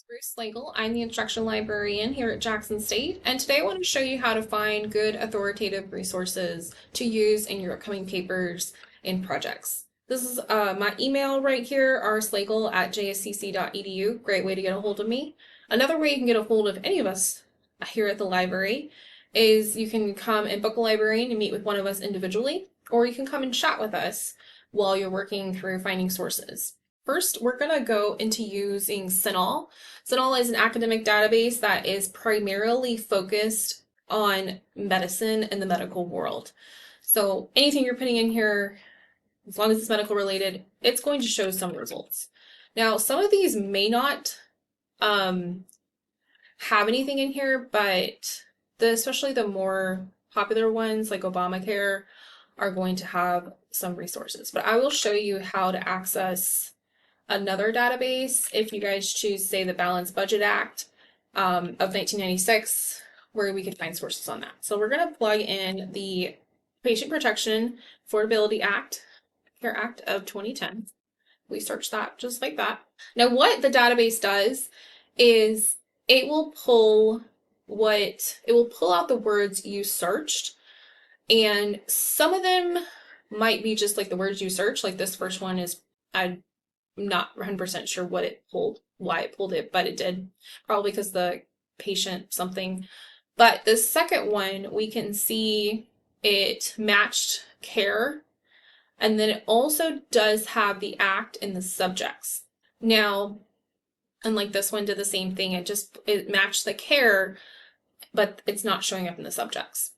Bruce Slagle. I'm the instructional librarian here at Jackson State, and today I want to show you how to find good authoritative resources to use in your upcoming papers and projects. This is my email right here, rslagle@jscc.edu. Great way to get a hold of me. Another way you can get a hold of any of us here at the library is you can come and book a librarian and meet with one of us individually, or you can come and chat with us while you're working through finding sources. First, we're going to go into using CINAHL. CINAHL is an academic database that is primarily focused on medicine and the medical world. So anything you're putting in here, as long as it's medical related, it's going to show some results. Now, some of these may not have anything in here, but especially the more popular ones like Obamacare are going to have some resources. But I will show you how to access another database if you guys choose, say, the Balanced Budget Act of 1996, where we could find sources on that. So we're going to plug in the Patient Protection Affordability Care Act of 2010. We search that just like that. Now, what the database does is it will pull out the words you searched, and some of them might be just like the words you search. Like this first one is, I'm not 100% sure why it pulled it, but it did, probably because the patient something. But the second one, we can see it matched care, and then it also does have the act in the subjects. Now, unlike this one did the same thing, it matched the care, but it's not showing up in the subjects.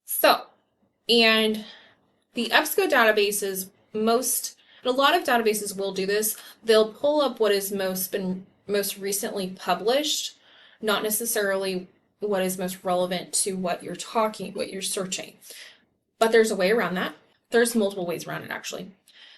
So, and the EBSCO databases, a lot of databases will do this. They'll pull up what is most recently published, not necessarily what is most relevant to what you're searching. But there's a way around that. There's multiple ways around it, actually.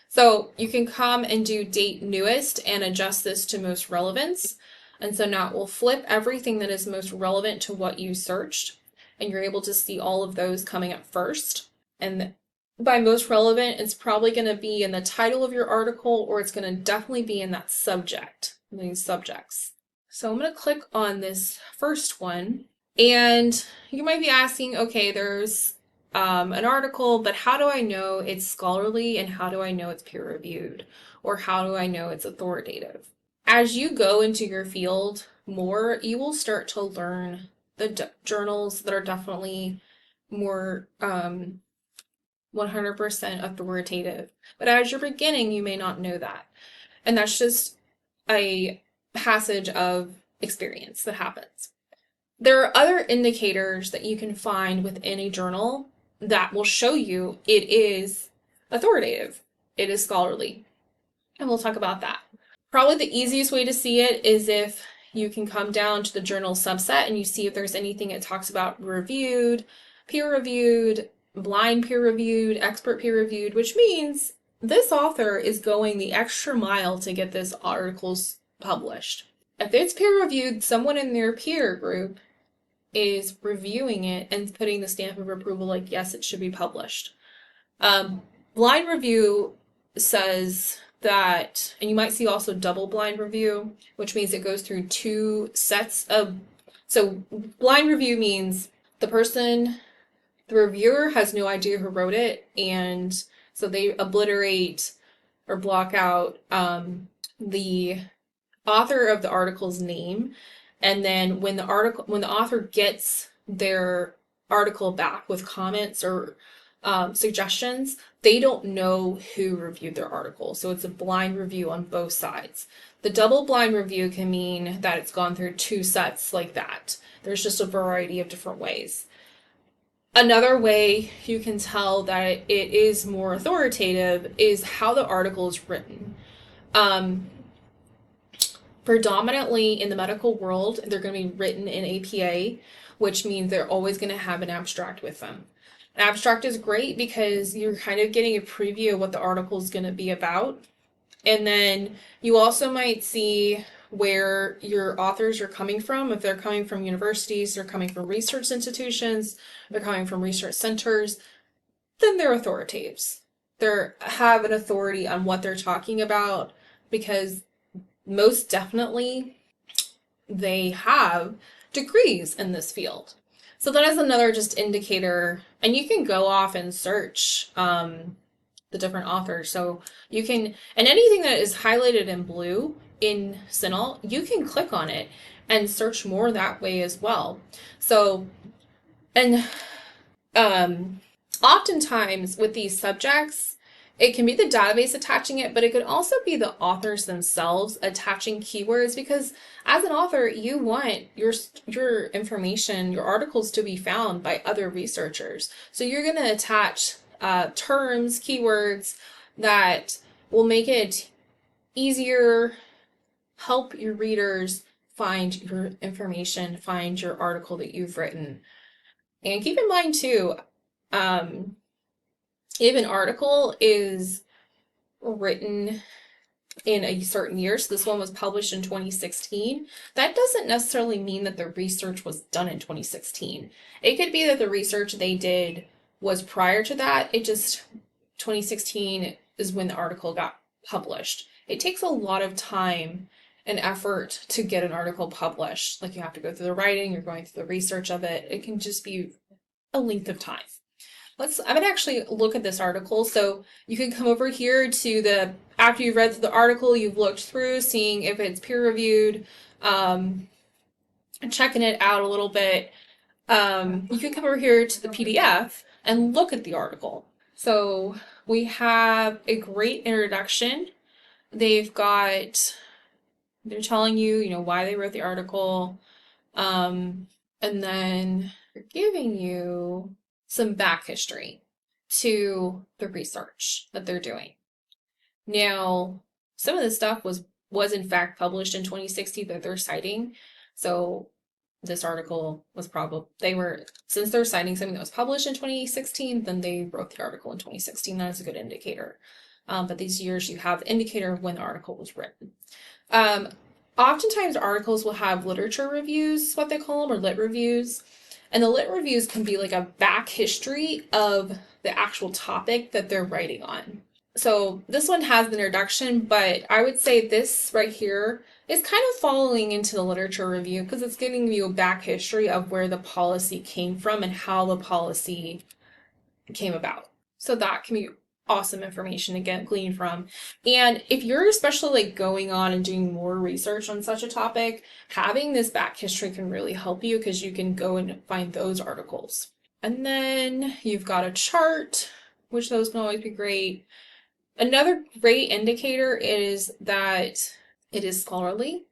So you can come and do date newest and adjust this to most relevance. And so now it will flip everything that is most relevant to what you searched, and you're able to see all of those coming up first. And by most relevant, it's probably going to be in the title of your article, or it's going to definitely be in that subject, these subjects. So I'm going to click on this first one, and you might be asking, okay, there's an article, but how do I know it's scholarly, and how do I know it's peer-reviewed, or how do I know it's authoritative? As you go into your field more, you will start to learn the journals that are definitely more 100% authoritative. But as you're beginning, you may not know that. And that's just a passage of experience that happens. There are other indicators that you can find within a journal that will show you it is authoritative, it is scholarly. And we'll talk about that. Probably the easiest way to see it is if you can come down to the journal subset and you see if there's anything it talks about reviewed, peer-reviewed, blind peer-reviewed, expert peer-reviewed, which means this author is going the extra mile to get this articles published. If it's peer-reviewed, someone in their peer group is reviewing it and putting the stamp of approval like, yes, it should be published. Blind review says that, and you might see also double blind review, which means it goes through two sets of, so blind review means the reviewer has no idea who wrote it, and so they obliterate or block out the author of the article's name, and then when the author gets their article back with comments or suggestions, they don't know who reviewed their article. So it's a blind review on both sides. The double blind review can mean that it's gone through two sets like that. There's just a variety of different ways. Another way you can tell that it is more authoritative is how the article is written. Predominantly in the medical world, they're going to be written in APA, which means they're always going to have an abstract with them. An abstract is great because you're kind of getting a preview of what the article is going to be about. And then you also might see where your authors are coming from. If they're coming from universities, they're coming from research institutions, they're coming from research centers, then they're authoritatives. They have an authority on what they're talking about, because most definitely they have degrees in this field. So that is another just indicator, and you can go off and search the different authors. So you can, and anything that is highlighted in blue in CINAHL, you can click on it and search more that way as well. So, and oftentimes with these subjects, it can be the database attaching it, but it could also be the authors themselves attaching keywords, because as an author, you want your information, your articles to be found by other researchers. So you're going to attach terms, keywords that will make it easier, help your readers find your information, find your article that you've written. And keep in mind too, if an article is written in a certain year, so this one was published in 2016, that doesn't necessarily mean that the research was done in 2016. It could be that the research they did was prior to that. It just 2016 is when the article got published. It takes a lot of time and effort to get an article published. Like, you have to go through the writing, you're going through the research of it. It can just be a length of time. I'm gonna actually look at this article. So you can come over here to the, after you've read through the article, you've looked through, seeing if it's peer reviewed, and checking it out a little bit. You can come over here to the PDF and look at the article. So we have a great introduction. They're telling you, why they wrote the article. And then they're giving you some back history to the research that they're doing. Now, some of this stuff was in fact published in 2016 that they're citing. So this article was since they're citing something that was published in 2016, then they wrote the article in 2016. That is a good indicator. But these years, you have the indicator of when the article was written. Oftentimes articles will have literature reviews, what they call them, or lit reviews. And the lit reviews can be like a back history of the actual topic that they're writing on. So this one has the introduction, but I would say this right here is kind of following into the literature review, because it's giving you a back history of where the policy came from and how the policy came about. So that can be awesome information to get gleaned from. And if you're especially like going on and doing more research on such a topic, having this back history can really help you, because you can go and find those articles. And then you've got a chart, which those can always be great. Another great indicator is that it is scholarly.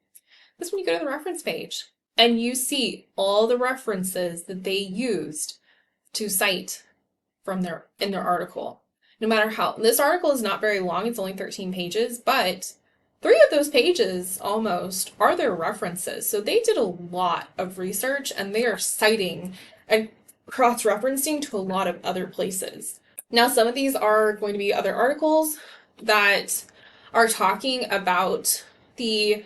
That's when you go to the reference page and you see all the references that they used to cite from in their article. No matter how, this article is not very long, it's only 13 pages, but 3 of those pages almost are their references. So they did a lot of research and they are citing and cross-referencing to a lot of other places. Now, some of these are going to be other articles that are talking about the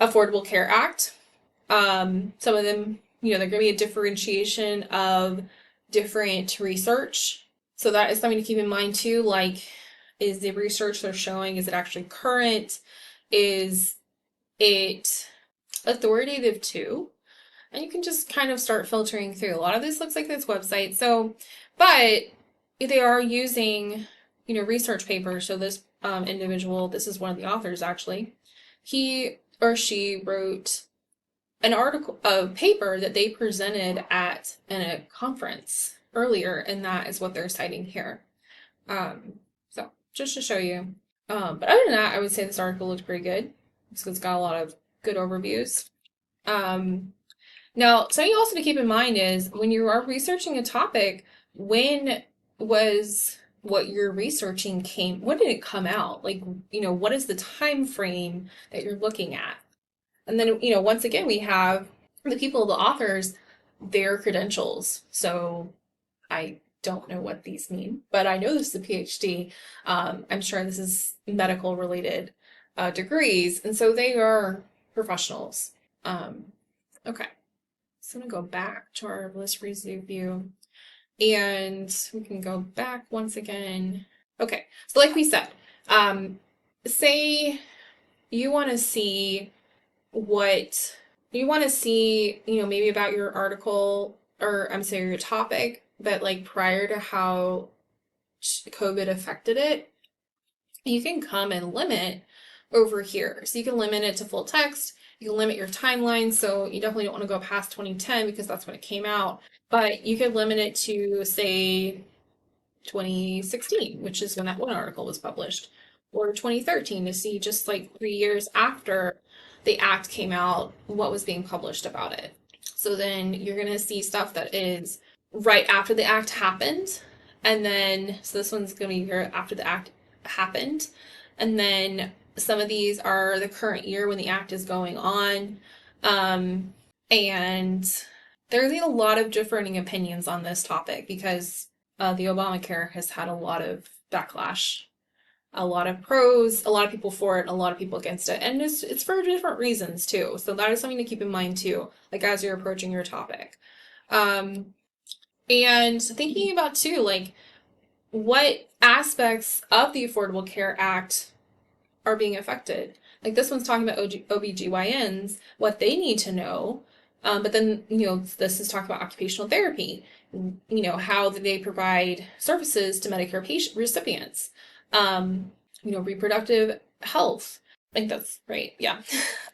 Affordable Care Act. Some of them, they're going to be a differentiation of different research. So that is something to keep in mind too. Like, is the research they're showing, is it actually current? Is it authoritative too? And you can just kind of start filtering through. A lot of this looks like this website. So, but they are using, research papers. So this individual, this is one of the authors actually, he or she wrote an article, a paper that they presented at a conference earlier, and that is what they're citing here. So just to show you. But other than that, I would say this article looks pretty good. It's got a lot of good overviews. Now, something also to keep in mind is when you are researching a topic, when was what you're researching when did it come out? Like, what is the time frame that you're looking at? And then, once again, we have the people, the authors, their credentials. So I don't know what these mean, but I know this is a PhD. I'm sure this is medical related degrees. And so they are professionals. Okay. So I'm going to go back to our list review. And we can go back once again. Okay, so like we said, say you want to see what, you want to see, maybe about your article, or I'm sorry, your topic, but like prior to how COVID affected it, you can come and limit over here. So you can limit it to full text. You can limit your timeline. So you definitely don't want to go past 2010 because that's when it came out. But you could limit it to, say, 2016, which is when that one article was published, or 2013 to see just like 3 years after the act came out, what was being published about it. So then you're going to see stuff that is right after the act happened. And then, so this one's going to be here after the act happened. And then some of these are the current year when the act is going on. And there's a lot of differing opinions on this topic because the Obamacare has had a lot of backlash, a lot of pros, a lot of people for it, and a lot of people against it. And it's for different reasons too. So that is something to keep in mind too, like as you're approaching your topic. And thinking about too, like what aspects of the Affordable Care Act are being affected. Like this one's talking about OBGYNs, what they need to know. But then, this is talking about occupational therapy, how they provide services to Medicare patient recipients, reproductive health. I think that's right. Yeah.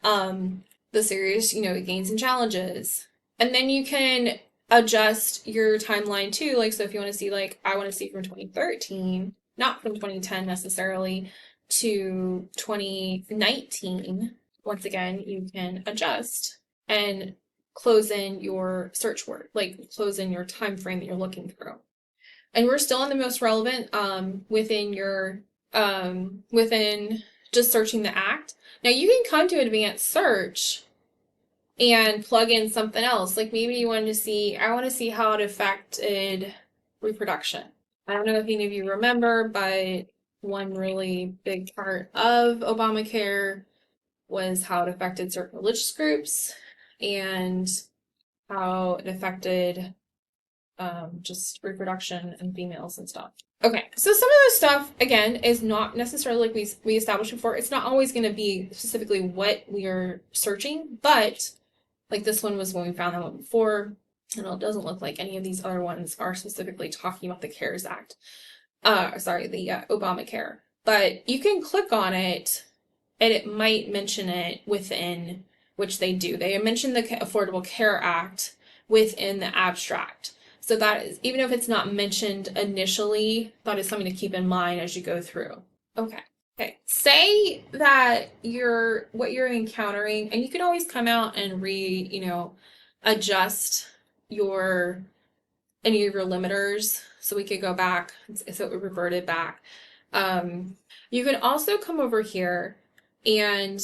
The serious, gains and challenges. And then you can adjust your timeline too. Like, so if you want to see, like, I want to see from 2013, not from 2010 necessarily, to 2019, once again, you can adjust and close in your search word, like close in your time frame that you're looking through. And we're still in the most relevant within just searching the act. Now you can come to advanced search and plug in something else. Like maybe you wanted to see, I want to see how it affected reproduction. I don't know if any of you remember, but one really big part of Obamacare was how it affected certain religious groups and how it affected just reproduction and females and stuff. Okay, so some of this stuff, again, is not necessarily like we established before. It's not always going to be specifically what we are searching, but like this one was when we found that one before, and it doesn't look like any of these other ones are specifically talking about the CARES Act. The Obamacare. But you can click on it and it might mention it within, which they do. They mention the Affordable Care Act within the abstract. So that is, even if it's not mentioned initially, that is something to keep in mind as you go through. Okay. Okay. Say that what you're encountering, and you can always come out and adjust any of your limiters. So we could go back, so it reverted back. You can also come over here and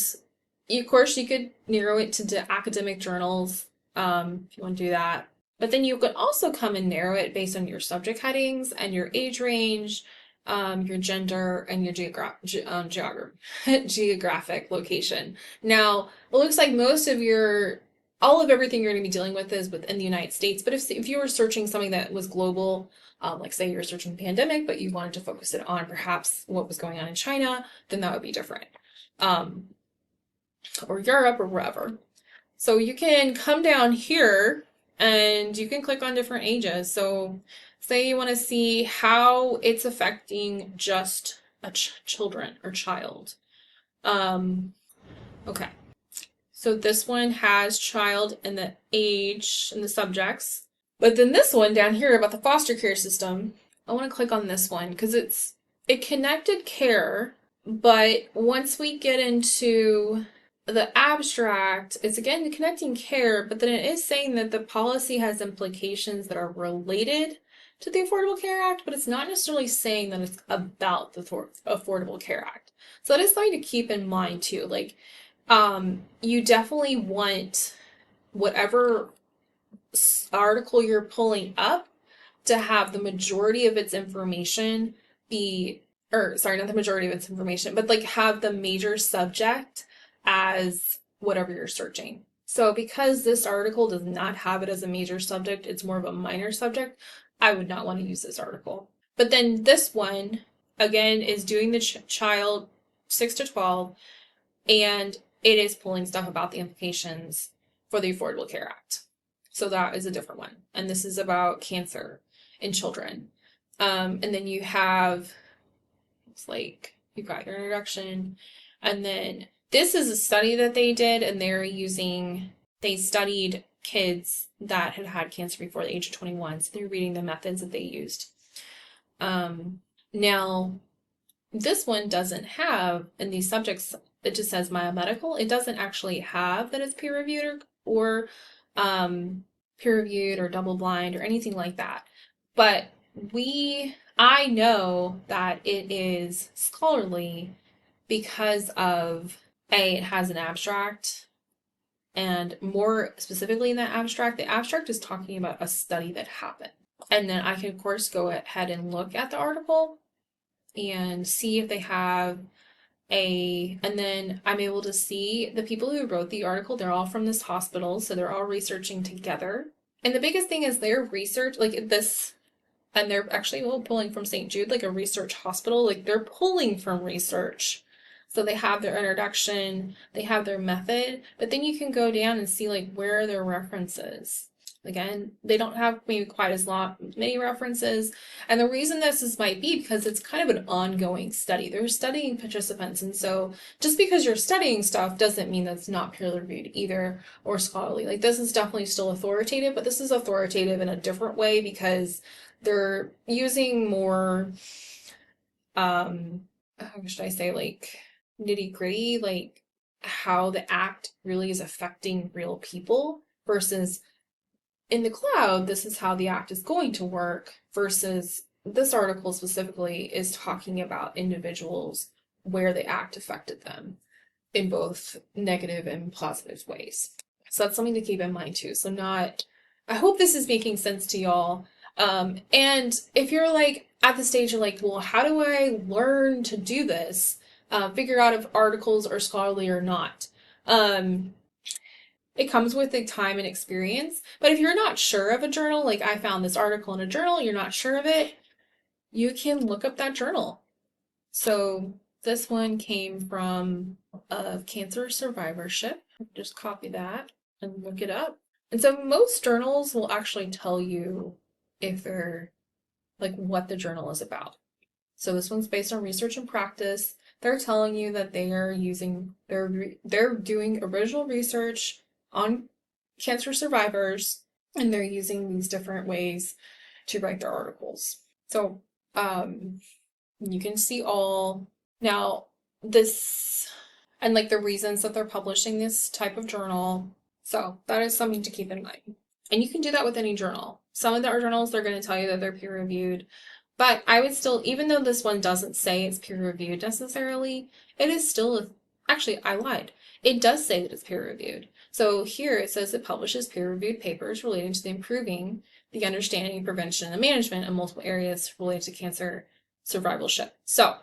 of course you could narrow it to academic journals, if you want to do that. But then you could also come and narrow it based on your subject headings and your age range, your gender, and your geographic location. Now, it looks like all of everything you're going to be dealing with is within the United States. But if you were searching something that was global, like say you're searching pandemic, but you wanted to focus it on perhaps what was going on in China, then that would be different. Or Europe or wherever. So you can come down here and you can click on different ages. So say you want to see how it's affecting just a children or child. Okay. So this one has child and the age and the subjects. But then this one down here about the foster care system, I want to click on this one because it connected care, but once we get into the abstract, it's again connecting care, but then it is saying that the policy has implications that are related to the Affordable Care Act, but it's not necessarily saying that it's about the Affordable Care Act. So that is something to keep in mind too. Like, you definitely want whatever article you're pulling up to have the majority of its information not the majority of its information, but like have the major subject as whatever you're searching. So because this article does not have it as a major subject, it's more of a minor subject, I would not want to use this article. But then this one, again, is doing the child 6 to 12, and it is pulling stuff about the implications for the Affordable Care Act. So that is a different one. And this is about cancer in children. And then you have, it's like, you've got your introduction. And then this is a study that they did, and they studied kids that had had cancer before the age of 21. So they're reading the methods that they used. Now, this one doesn't have, in these subjects, it just says biomedical. It doesn't actually have that it's peer-reviewed or peer-reviewed or double-blind or anything like that. But I know that it is scholarly because of, it has an abstract, and more specifically in that abstract, the abstract is talking about a study that happened. And then I can, of course, go ahead and look at the article and see if they have and then I'm able to see the people who wrote the article. They're all from this hospital, so they're all researching together. And the biggest thing is their research, like this, and they're actually pulling from St. Jude, like a research hospital, like they're pulling from research. So they have their introduction, they have their method, but then you can go down and see like where are their references. Again, they don't have maybe quite as many references. And the reason might be because it's kind of an ongoing study. They're studying participants. And so just because you're studying stuff doesn't mean that's not peer reviewed either or scholarly. Like this is definitely still authoritative, but this is authoritative in a different way because they're using more, how should I say, like nitty gritty, like how the act really is affecting real people versus in the cloud, this is how the act is going to work, versus this article specifically is talking about individuals where the act affected them in both negative and positive ways. So that's something to keep in mind too. I hope this is making sense to y'all. And if you're like at the stage of like, well, how do I learn to do this? Figure out if articles are scholarly or not. It comes with the time and experience. But if you're not sure of a journal, like I found this article in a journal, you're not sure of it, you can look up that journal. So this one came from Cancer Survivorship. Just copy that and look it up. And so most journals will actually tell you if they're like what the journal is about. So this one's based on research and practice. They're telling you that they're doing original research on cancer survivors, and they're using these different ways to write their articles. So you can see all now this and like the reasons that they're publishing this type of journal. So that is something to keep in mind. And you can do that with any journal. Some of our journals, they're going to tell you that they're peer reviewed, but I would still, even though this one doesn't say it's peer reviewed necessarily, it is still, actually I lied. It does say that it's peer reviewed. So here it says it publishes peer-reviewed papers relating to improving the understanding, prevention, and management in multiple areas related to cancer survivorship. So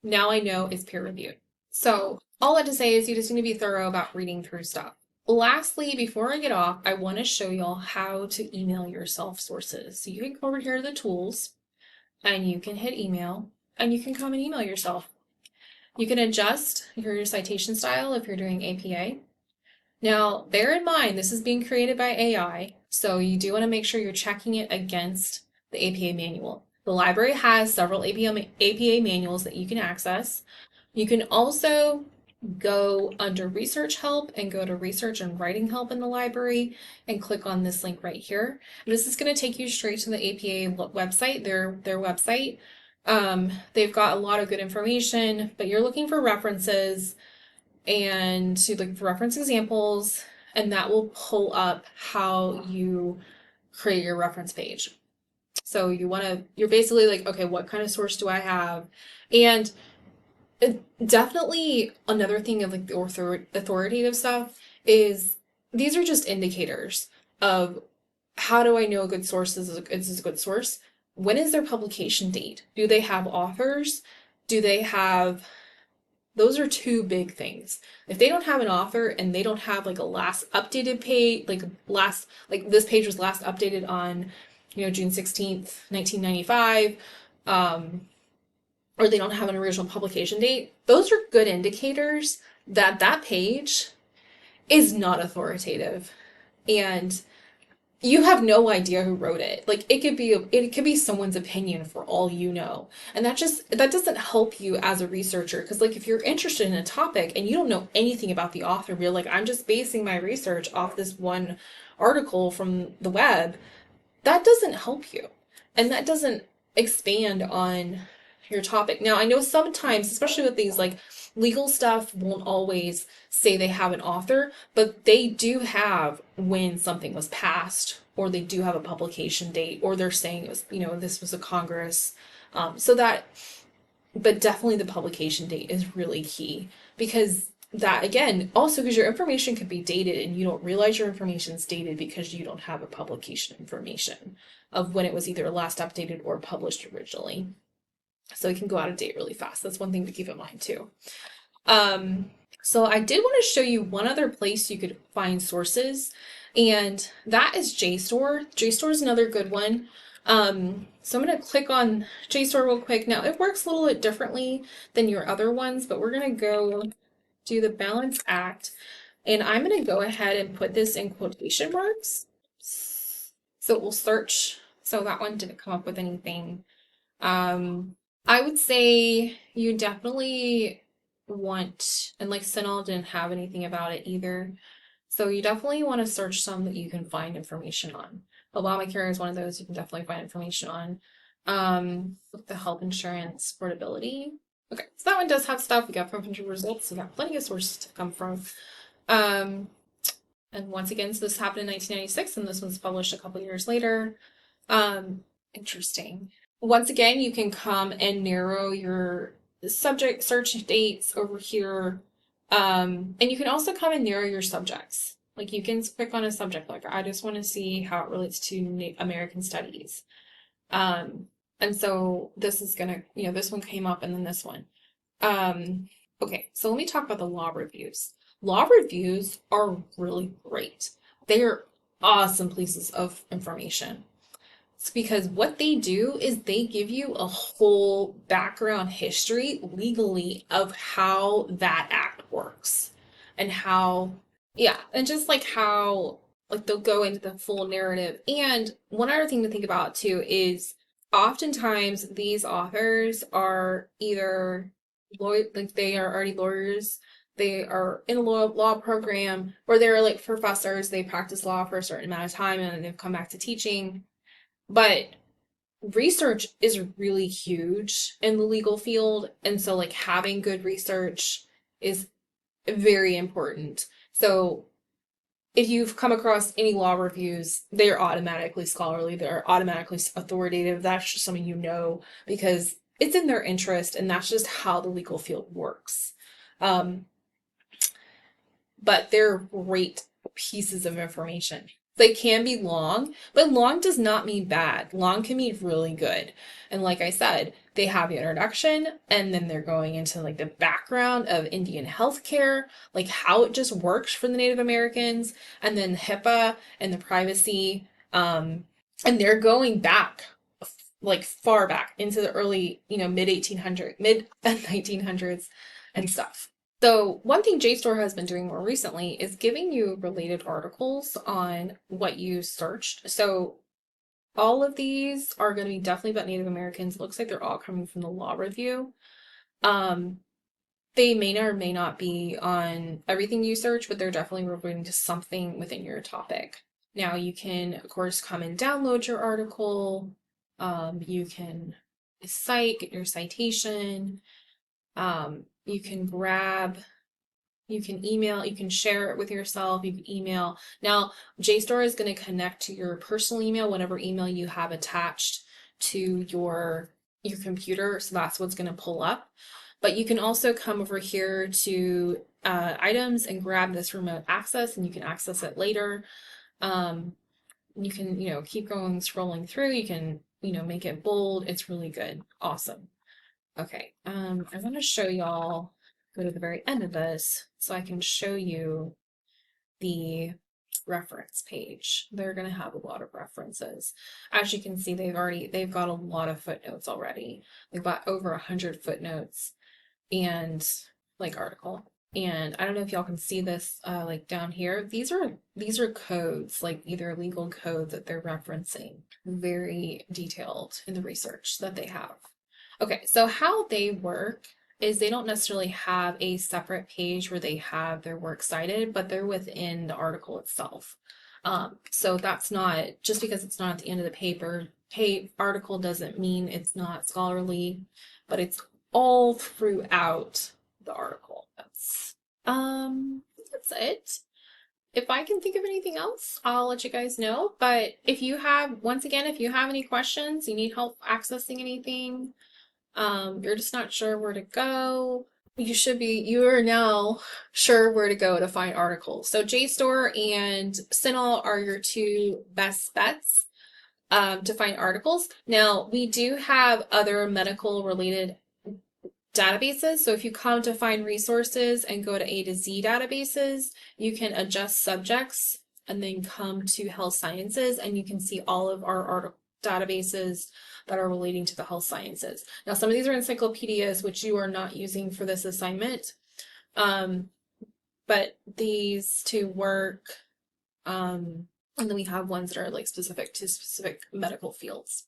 now I know it's peer-reviewed. So all I have to say is you just need to be thorough about reading through stuff. Lastly, before I get off, I want to show y'all how to email yourself sources. So you can go over here to the tools, and you can hit email, and you can come and email yourself. You can adjust your citation style if you're doing APA. Now, bear in mind, this is being created by AI, so you do want to make sure you're checking it against the APA manual. The library has several APA manuals that you can access. You can also go under research help and go to research and writing help in the library and click on this link right here. This is going to take you straight to the APA website, their website. They've got a lot of good information, but you're looking for references and to look for reference examples, and that will pull up how you create your reference page. So you're basically like, okay, what kind of source do I have? And definitely another thing of like the authoritative stuff is these are just indicators of how do I know a good source is a good source? When is their publication date? Do they have authors? Those are two big things. If they don't have an author and they don't have like a last updated page, like this page was last updated on, June 16th, 1995, or they don't have an original publication date, those are good indicators that that page is not authoritative. And you have no idea who wrote it. Like it could be someone's opinion for all you know. And that doesn't help you as a researcher because like if you're interested in a topic and you don't know anything about the author, you're like I'm just basing my research off this one article from the web, that doesn't help you. And that doesn't expand on your topic. Now, I know sometimes, especially with these like legal stuff, won't always say they have an author, but they do have when something was passed, or they do have a publication date, or they're saying it was, this was a Congress. So that, but definitely the publication date is really key because that again also because your information could be dated and you don't realize your information is dated because you don't have a publication information of when it was either last updated or published originally, so it can go out of date really fast. That's one thing to keep in mind too. um, so I did want to show you one other place you could find sources, and that is JSTOR. JSTOR is another good one. So I'm going to click on JSTOR real quick. Now it works a little bit differently than your other ones, but we're going to go do the Balance Act, and I'm going to go ahead and put this in quotation marks. So it will search. So that one didn't come up with anything. I would say you definitely want, and like Sinal didn't have anything about it either. So you definitely want to search some that you can find information on. Obamacare is one of those you can definitely find information on. The health insurance portability. Okay, so that one does have stuff. We got 500 results, so we got plenty of sources to come from. Um, and once again, so this happened in 1996, and this was published a couple years later. Interesting. Once again, you can come and narrow your subject search dates over here. And you can also come and narrow your subjects. Like you can click on a subject, like I just want to see how it relates to American studies. And so this is gonna, this one came up and then this one. Okay, so let me talk about the law reviews. Law reviews are really great. They are awesome pieces of information. It's because what they do is they give you a whole background history legally of how that act works and how, yeah, and just like how, like they'll go into the full narrative. And one other thing to think about too is oftentimes these authors are either like they are already lawyers, they are in a law program, or they're like professors, they practice law for a certain amount of time and then they've come back to teaching. But research is really huge in the legal field. And so, like, having good research is very important. So, if you've come across any law reviews, they're automatically scholarly, they're automatically authoritative. That's just something you know because it's in their interest, and that's just how the legal field works. Um, but they're great pieces of information. They can be long, but long does not mean bad. Long can mean really good. And like I said, they have the introduction and then they're going into like the background of Indian healthcare, like how it just works for the Native Americans, and then HIPAA and the privacy. And they're going back like far back into the early, mid 1900s and stuff. So one thing JSTOR has been doing more recently is giving you related articles on what you searched. So all of these are going to be definitely about Native Americans. It looks like they're all coming from the law review. Um, they may or may not be on everything you search, but they're definitely referring to something within your topic. Now you can, of course, come and download your article. You can cite, get your citation. You can grab, you can email, you can share it with yourself, you can email. Now, JSTOR is going to connect to your personal email, whatever email you have attached to your computer, so that's what's going to pull up. But you can also come over here to items and grab this remote access, and you can access it later. You can, keep going, scrolling through. You can, make it bold. It's really good. Awesome. Okay, I want to show y'all, go to the very end of this so I can show you the reference page. They're going to have a lot of references. As you can see, they've got a lot of footnotes already. They've got over 100 footnotes and like article. And I don't know if y'all can see this like down here. These are codes, like either legal code that they're referencing. Very detailed in the research that they have. Okay, so how they work is they don't necessarily have a separate page where they have their work cited, but they're within the article itself. So that's not just because it's not at the end of the article doesn't mean it's not scholarly, but it's all throughout the article. That's it. If I can think of anything else, I'll let you guys know. But if you have, once again, if you have any questions, you need help accessing anything, you're just not sure where to go, you are now sure where to go to find articles. So JSTOR and CINAHL are your two best bets to find articles. Now, we do have other medical related databases. So if you come to find resources and go to A to Z databases, you can adjust subjects and then come to health sciences and you can see all of our databases that are relating to the health sciences. Now, some of these are encyclopedias, which you are not using for this assignment, but these two work. And then we have ones that are like specific to specific medical fields.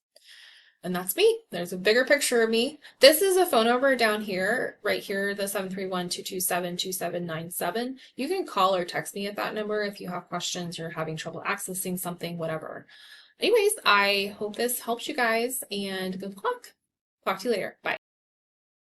And that's me. There's a bigger picture of me. This is a phone number down here, right here, the 731-227-2797. You can call or text me at that number if you have questions, you're having trouble accessing something, whatever. Anyways, I hope this helps you guys and good luck. Talk to you later. Bye.